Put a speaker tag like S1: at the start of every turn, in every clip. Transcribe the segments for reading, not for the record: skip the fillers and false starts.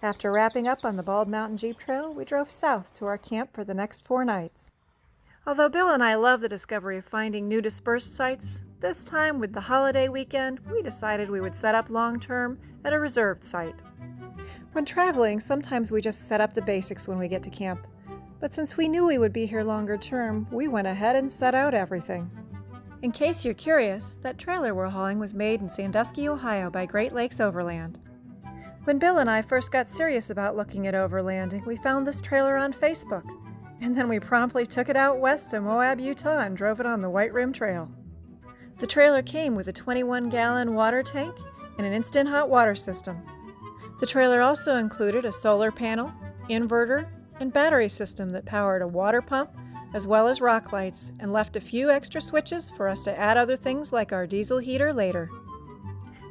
S1: After wrapping up on the Bald Mountain Jeep Trail, we drove south to our camp for the next 4 nights. Although Bill and I love the discovery of finding new dispersed sites, this time with the holiday weekend, we decided we would set up long-term at a reserved site. When traveling, sometimes we just set up the basics when we get to camp. But since we knew we would be here longer term, we went ahead and set out everything. In case you're curious, that trailer we're hauling was made in Sandusky, Ohio by Great Lakes Overland. When Bill and I first got serious about looking at overlanding, we found this trailer on Facebook, and then we promptly took it out west to Moab, Utah and drove it on the White Rim Trail. The trailer came with a 21-gallon water tank and an instant hot water system. The trailer also included a solar panel, inverter, and battery system that powered a water pump as well as rock lights and left a few extra switches for us to add other things like our diesel heater later.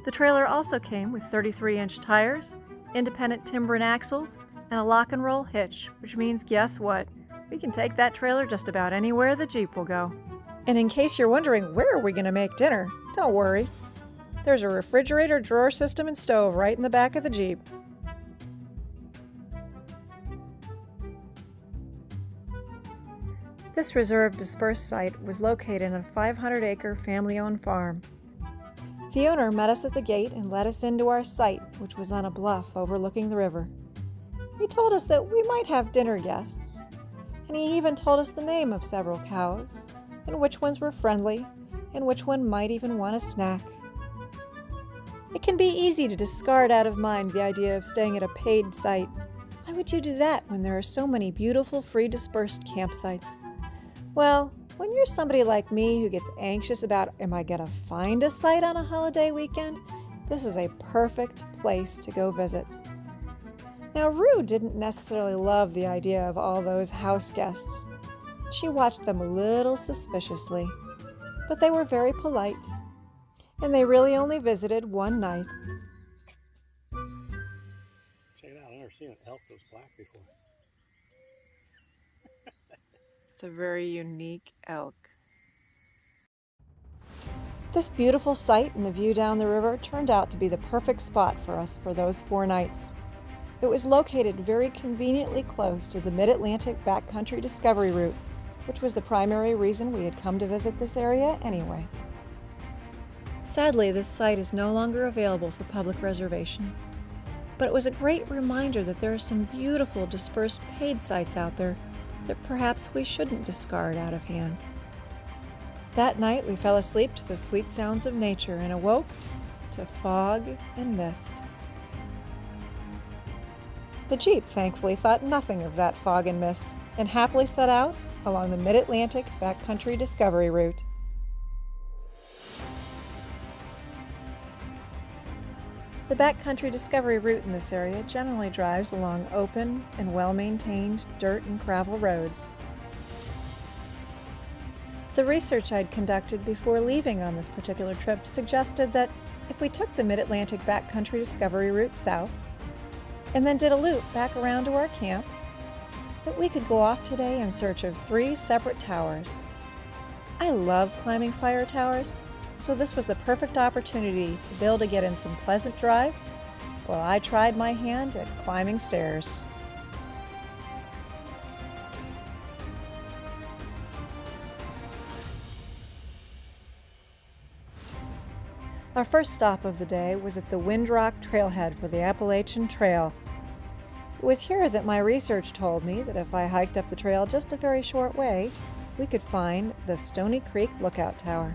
S1: The trailer also came with 33-inch tires, independent timber and axles, and a lock and roll hitch, which means guess what? We can take that trailer just about anywhere the Jeep will go. And in case you're wondering where are we going to make dinner, don't worry. There's a refrigerator, drawer system, and stove right in the back of the Jeep. This reserved dispersed site was located on a 500-acre family-owned farm. The owner met us at the gate and led us into our site, which was on a bluff overlooking the river. He told us that we might have dinner guests, and he even told us the name of several cows, and which ones were friendly, and which one might even want a snack. It can be easy to discard out of mind the idea of staying at a paid site. Why would you do that when there are so many beautiful free dispersed campsites? Well, when you're somebody like me who gets anxious about, am I going to find a site on a holiday weekend? This is a perfect place to go visit. Now, Rue didn't necessarily love the idea of all those house guests. She watched them a little suspiciously, but they were very polite, and they really only visited one night.
S2: Check it out, I've never seen an elk that's black before.
S1: It's a very unique elk. This beautiful site and the view down the river turned out to be the perfect spot for us for those 4 nights. It was located very conveniently close to the Mid-Atlantic Backcountry Disvovery Route, which was the primary reason we had come to visit this area anyway. Sadly, this site is no longer available for public reservation, but it was a great reminder that there are some beautiful dispersed paid sites out there that perhaps we shouldn't discard out of hand. That night we fell asleep to the sweet sounds of nature and awoke to fog and mist. The Jeep thankfully thought nothing of that fog and mist and happily set out along the Mid-Atlantic Backcountry Disvovery Route. The Backcountry Disvovery Route in this area generally drives along open and well-maintained dirt and gravel roads. The research I'd conducted before leaving on this particular trip suggested that if we took the Mid-Atlantic Backcountry Disvovery Route south and then did a loop back around to our camp, that we could go off today in search of 3 separate towers. I love climbing fire towers, so this was the perfect opportunity to Bill to get in some pleasant drives while I tried my hand at climbing stairs. Our first stop of the day was at the Windrock Trailhead for the Appalachian Trail. It was here that my research told me that if I hiked up the trail just a very short way, we could find the Stony Creek Lookout Tower.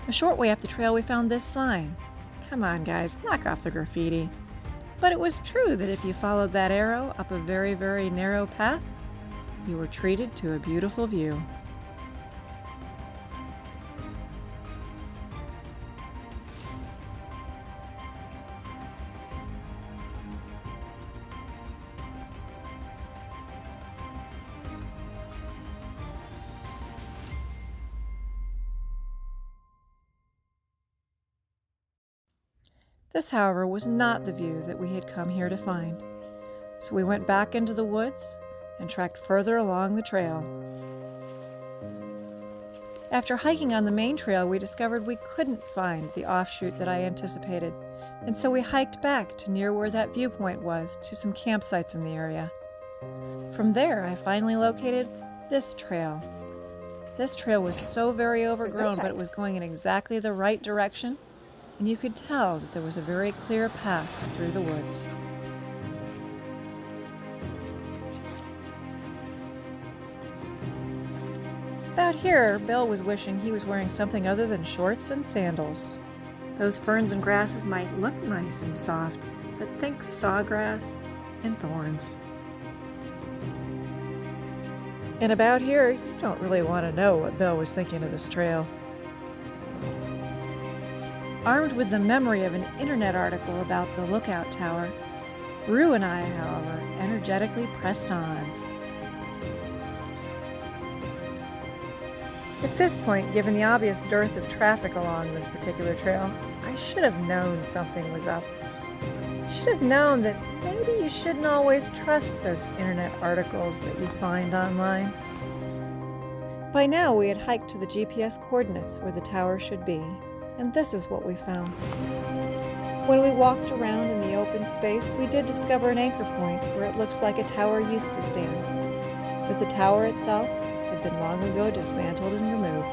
S1: A short way up the trail we found this sign. Come on guys, knock off the graffiti. But it was true that if you followed that arrow up a very, very narrow path, you were treated to a beautiful view. This, however, was not the view that we had come here to find, so we went back into the woods and trekked further along the trail. After hiking on the main trail, we discovered we couldn't find the offshoot that I anticipated, and so we hiked back to near where that viewpoint was to some campsites in the area. From there, I finally located this trail. This trail was so very overgrown, but it was going in exactly the right direction, and you could tell that there was a very clear path through the woods. About here, Bill was wishing he was wearing something other than shorts and sandals. Those ferns and grasses might look nice and soft, but think sawgrass and thorns. And about here, you don't really want to know what Bill was thinking of this trail. Armed with the memory of an internet article about the lookout tower, Rue and I, however, energetically pressed on. At this point, given the obvious dearth of traffic along this particular trail, I should have known something was up. I should have known that maybe you shouldn't always trust those internet articles that you find online. By now, we had hiked to the GPS coordinates where the tower should be, and this is what we found. When we walked around in the open space, we did discover an anchor point where it looks like a tower used to stand, but the tower itself had been long ago dismantled and removed.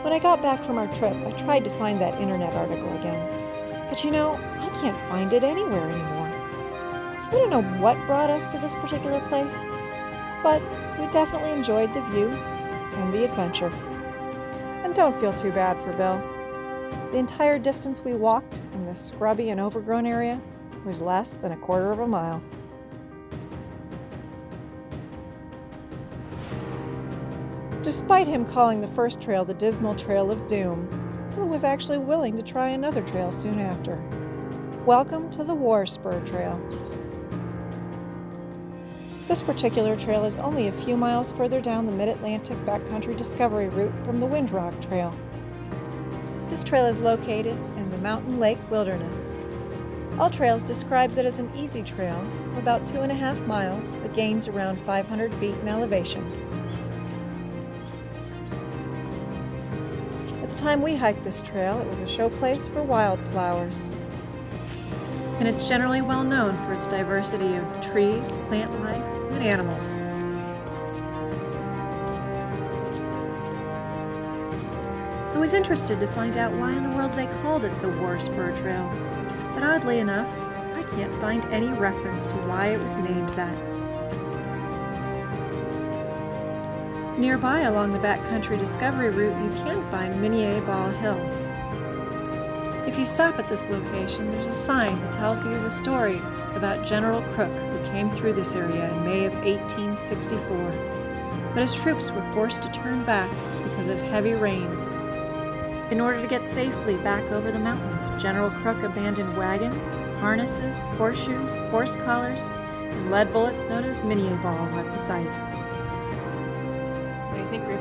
S1: When I got back from our trip, I tried to find that internet article again. But you know, I can't find it anywhere anymore. So I don't know what brought us to this particular place, but we definitely enjoyed the view and the adventure. And don't feel too bad for Bill. The entire distance we walked in this scrubby and overgrown area was less than a quarter of a mile. Despite him calling the first trail the Dismal Trail of Doom, Bill was actually willing to try another trail soon after. Welcome to the War Spur Trail. This particular trail is only a few miles further down the Mid-Atlantic Backcountry Disvovery Route from the Windrock Trail. This trail is located in the Mountain Lake Wilderness. All Trails describes it as an easy trail of about 2.5 miles that gains around 500 feet in elevation. At the time we hiked this trail, it was a showplace for wildflowers. And it's generally well known for its diversity of trees, plant life, and animals. I was interested to find out why in the world they called it the War Spur Trail, but oddly enough, I can't find any reference to why it was named that. Nearby along the Backcountry Disvovery Route, you can find Mid-Atlantic Hill. If you stop at this location, there's a sign that tells you the story about General Crook, who came through this area in May of 1864. But his troops were forced to turn back because of heavy rains. In order to get safely back over the mountains, General Crook abandoned wagons, harnesses, horseshoes, horse collars, and lead bullets known as minié balls at the site. What do you think, Ruth?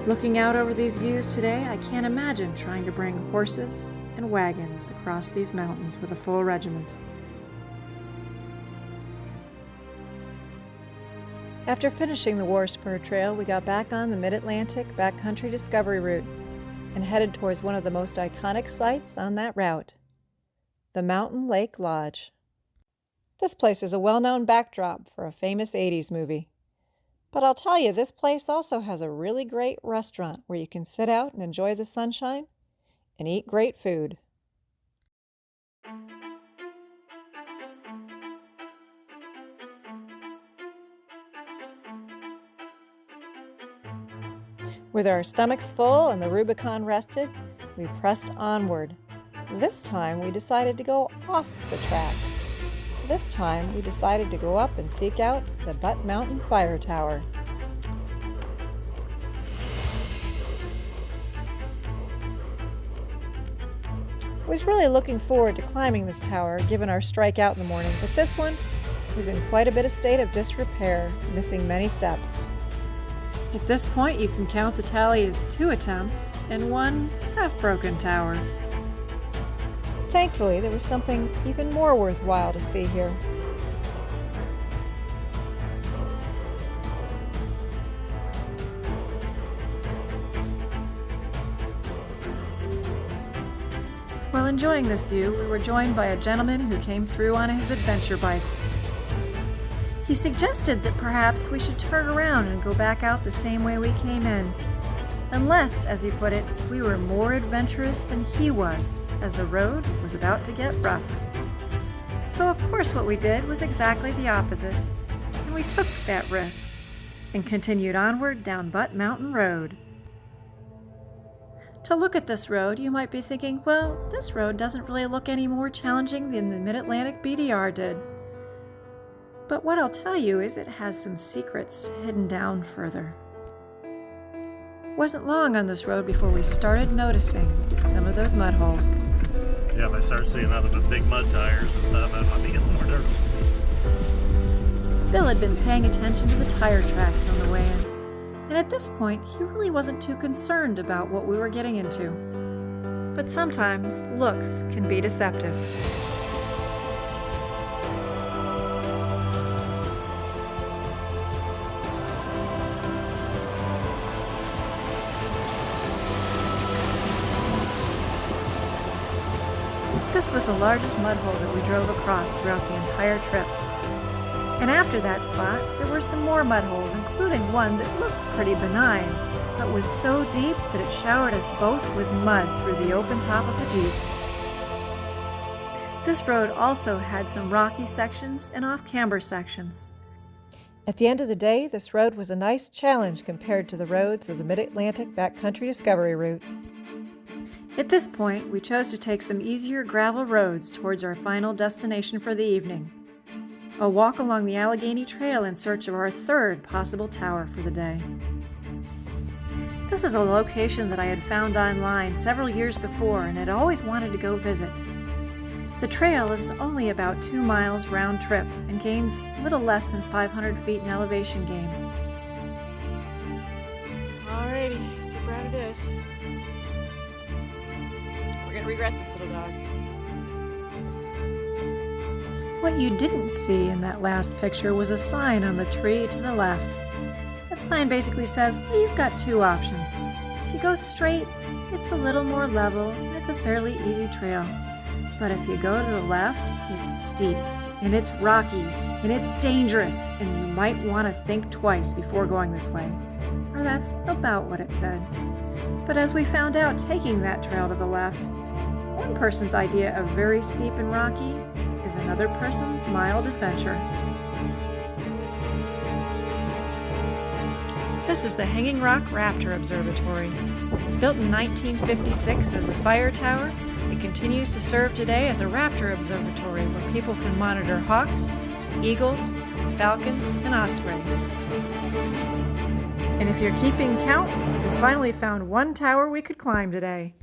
S1: Looking out over these views today, I can't imagine trying to bring horses and wagons across these mountains with a full regiment. After finishing the War Spur Trail, we got back on the Mid-Atlantic Backcountry Disvovery Route and headed towards one of the most iconic sites on that route, the Mountain Lake Lodge. This place is a well-known backdrop for a famous 80s movie. But I'll tell you, this place also has a really great restaurant where you can sit out and enjoy the sunshine and eat great food. With our stomachs full and the Rubicon rested, we pressed onward. This time we decided to go off the track. This time we decided to go up and seek out the Butte Mountain Fire Tower. I was really looking forward to climbing this tower given our strike out in the morning, but this one was in quite a bit of state of disrepair, missing many steps. At this point, you can count the tally as 2 attempts and 1 half-broken tower. Thankfully, there was something even more worthwhile to see here. While enjoying this view, we were joined by a gentleman who came through on his adventure bike. He suggested that perhaps we should turn around and go back out the same way we came in. Unless, as he put it, we were more adventurous than he was, as the road was about to get rough. So of course what we did was exactly the opposite, and we took that risk and continued onward down Butte Mountain Road. To look at this road, you might be thinking, well, this road doesn't really look any more challenging than the Mid-Atlantic BDR did. But what I'll tell you is it has some secrets hidden down further. It wasn't long on this road before we started noticing some of those mud holes.
S2: Yeah, if I start seeing nothing but big mud tires and stuff, I might be getting more nervous.
S1: Bill had been paying attention to the tire tracks on the way in. And at this point, he really wasn't too concerned about what we were getting into. But sometimes, looks can be deceptive. This was the largest mud hole that we drove across throughout the entire trip. And after that spot, there were some more mud holes, including one that looked pretty benign, but was so deep that it showered us both with mud through the open top of the Jeep. This road also had some rocky sections and off-camber sections. At the end of the day, this road was a nice challenge compared to the roads of the Mid-Atlantic Backcountry Disvovery Route. At this point, we chose to take some easier gravel roads towards our final destination for the evening. A walk along the Allegheny Trail in search of our third possible tower for the day. This is a location that I had found online several years before and had always wanted to go visit. The trail is only about 2 miles round trip and gains little less than 500 feet in elevation gain. Alrighty, steep route it is. We're gonna regret this little dog. What you didn't see in that last picture was a sign on the tree to the left. That sign basically says, well, you've got two options. If you go straight, it's a little more level and it's a fairly easy trail. But if you go to the left, it's steep and it's rocky and it's dangerous and you might want to think twice before going this way. Or that's about what it said. But as we found out taking that trail to the left, one person's idea of very steep and rocky is another person's mild adventure. This is the Hanging Rock Raptor Observatory. Built in 1956 as a fire tower, it continues to serve today as a raptor observatory where people can monitor hawks, eagles, falcons, and osprey. And if you're keeping count, we finally found one tower we could climb today.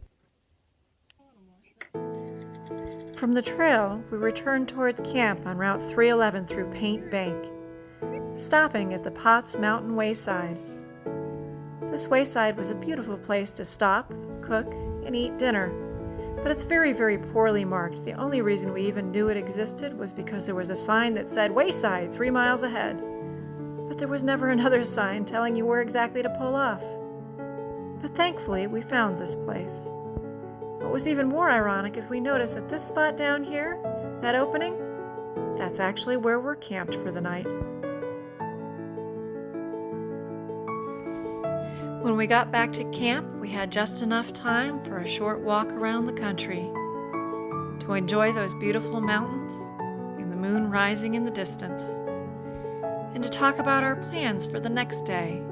S1: From the trail, we returned towards camp on Route 311 through Paint Bank, stopping at the Potts Mountain Wayside. This wayside was a beautiful place to stop, cook, and eat dinner, but it's very, very poorly marked. The only reason we even knew it existed was because there was a sign that said Wayside 3 miles ahead, but there was never another sign telling you where exactly to pull off. But thankfully, we found this place. What was even more ironic is we noticed that this spot down here, that opening, that's actually where we're camped for the night. When we got back to camp, we had just enough time for a short walk around the country to enjoy those beautiful mountains and the moon rising in the distance, and to talk about our plans for the next day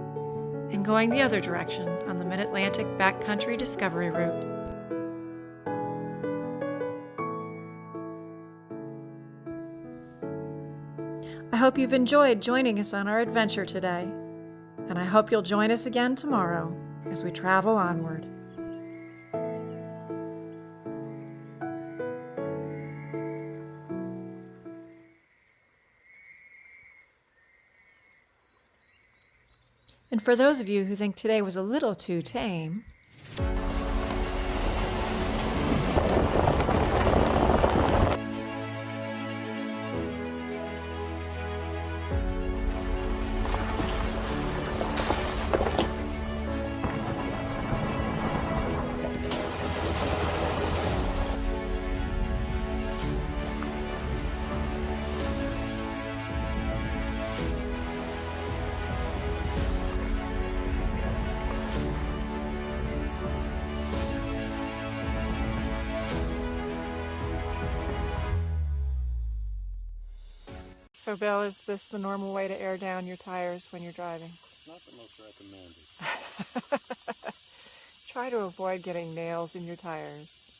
S1: and going the other direction on the Mid-Atlantic Backcountry Disvovery Route. I hope you've enjoyed joining us on our adventure today, and I hope you'll join us again tomorrow as we travel onward. And for those of you who think today was a little too tame, So, Bill, is this the normal way to air down your tires when you're driving?
S2: It's not the most recommended.
S1: Try to avoid getting nails in your tires.